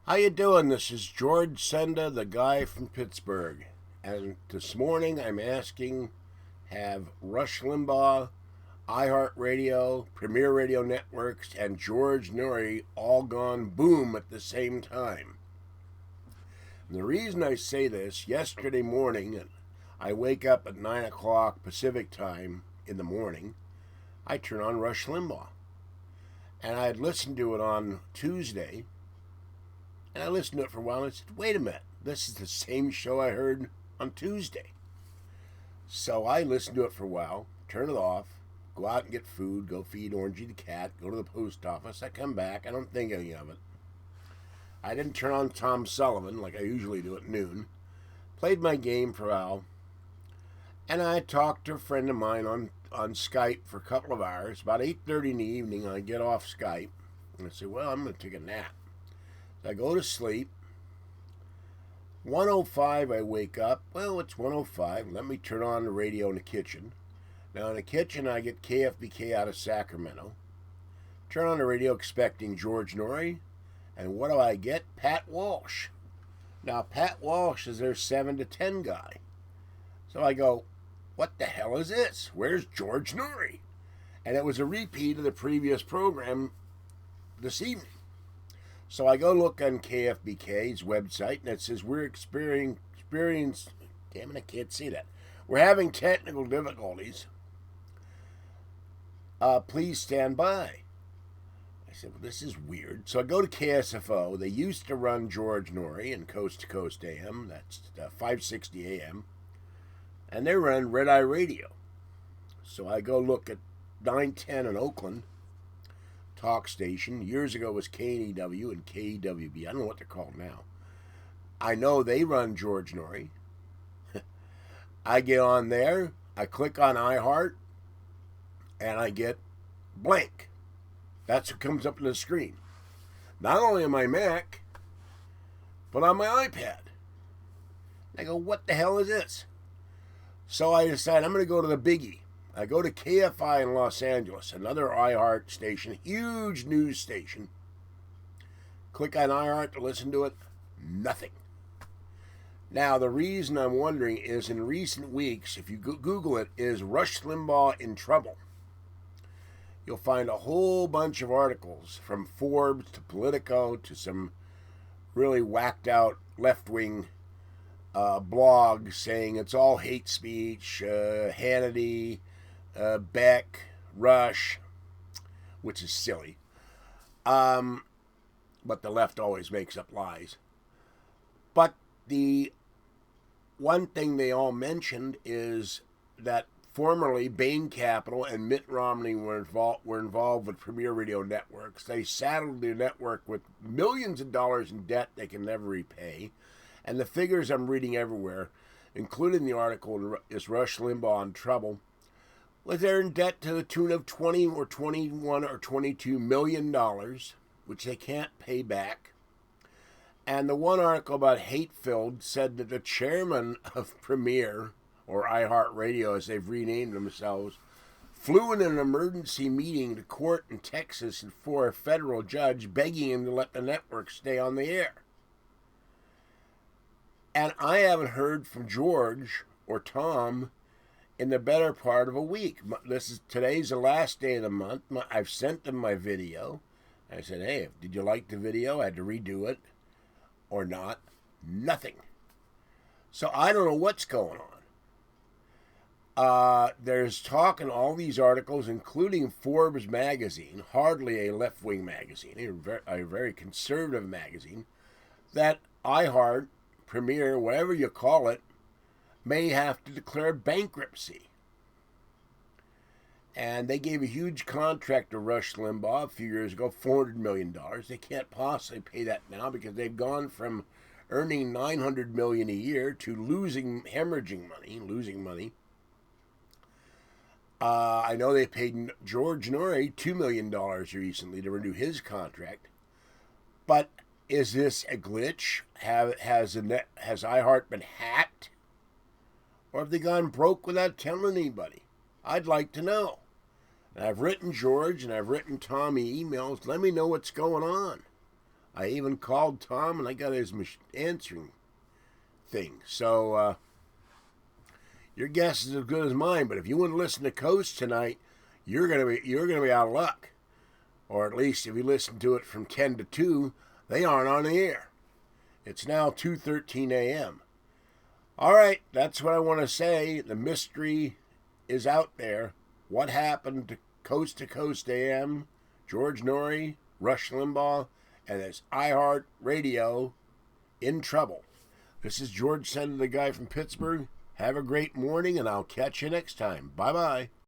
How you doing? This is George Senda, the guy from Pittsburgh. And this morning I'm asking, have Rush Limbaugh, Iheart Radio, Premier Radio Networks, and George Noory all gone boom at the same time? And the reason I say this, yesterday morning, I wake up at 9 o'clock Pacific time in the morning, I turn on Rush Limbaugh. And I had listened to it on Tuesday, and I listened to it for a while, and I said, wait a minute, this is the same show I heard on Tuesday. So I listened to it for a while, turn it off, go out and get food, go feed Orangey the cat, go to the post office. I come back, I don't think anything of it. I didn't turn on Tom Sullivan like I usually do at noon. Played my game for a while, and I talked to a friend of mine on Skype for a couple of hours. About 8:30 in the evening, I get off Skype, and I say, well, I'm going to take a nap. I go to sleep. 1:05 I wake up. Well, it's 1:05. Let me turn on the radio in the kitchen. Now in the kitchen I get KFBK out of Sacramento. Turn on the radio expecting George Noory. And what do I get? Pat Walsh. Now Pat Walsh is their 7 to 10 guy. So I go, what the hell is this? Where's George Noory? And it was a repeat of the previous program this evening. So I go look on KFBK's website, and it says we're experiencing, damn it, I can't see that. We're having technical difficulties. Please stand by. I said, well, this is weird. So I go to KSFO. They used to run George Noory and Coast to Coast AM. That's 560 AM. And they run Red Eye Radio. So I go look at 910 in Oakland. Talk station. Years ago it was KNEW and KEWB. I don't know what they're called now. I know they run George Noory. I get on there, I click on iHeart, and I get blank. That's what comes up on the screen. Not only on my Mac, but on my iPad. I go, what the hell is this? So I decide I'm going to go to the biggie. I go to KFI in Los Angeles, another iHeart station, huge news station. Click on iHeart to listen to it. Nothing. Now, the reason I'm wondering is in recent weeks, if you Google it, is Rush Limbaugh in trouble? You'll find a whole bunch of articles from Forbes to Politico to some really whacked out left-wing blogs saying it's all hate speech, Hannity, Beck, Rush, which is silly. But the left always makes up lies. But the one thing they all mentioned is that formerly Bain Capital and Mitt Romney were involved with Premier Radio Networks. They saddled the network with millions of dollars in debt they can never repay. And the figures I'm reading everywhere, including the article, is Rush Limbaugh in trouble, was they're in debt to the tune of 20 or 21 or 22 million dollars, which they can't pay back. And the one article about hate-filled said that the chairman of Premier, or iHeart Radio as they've renamed themselves, flew in an emergency meeting to court in Texas for a federal judge begging him to let the network stay on the air. And I haven't heard from George or Tom in the better part of a week. Today's the last day of the month. I've sent them my video. I said, hey, did you like the video? I had to redo it or not. Nothing. So I don't know what's going on. There's talk in all these articles, including Forbes magazine, hardly a left-wing magazine, a very conservative magazine, that iHeart, Premier, whatever you call it, may have to declare bankruptcy. And they gave a huge contract to Rush Limbaugh a few years ago, $400 million. They can't possibly pay that now because they've gone from earning $900 million a year to losing money. I know they paid George Noory $2 million recently to renew his contract. But is this a glitch? Has iHeart been hacked? Or have they gone broke without telling anybody? I'd like to know. And I've written George and I've written Tommy emails. Let me know what's going on. I even called Tom, and I got his answering thing. So your guess is as good as mine. But if you want to listen to Coast tonight, you're gonna be out of luck. Or at least if you listen to it from 10 to 2, they aren't on the air. It's now 2:13 a.m. All right, that's what I want to say. The mystery is out there. What happened to Coast AM, George Noory, Rush Limbaugh, and his Iheart Radio in trouble? This is George Senda, the guy from Pittsburgh. Have a great morning, and I'll catch you next time. Bye-bye.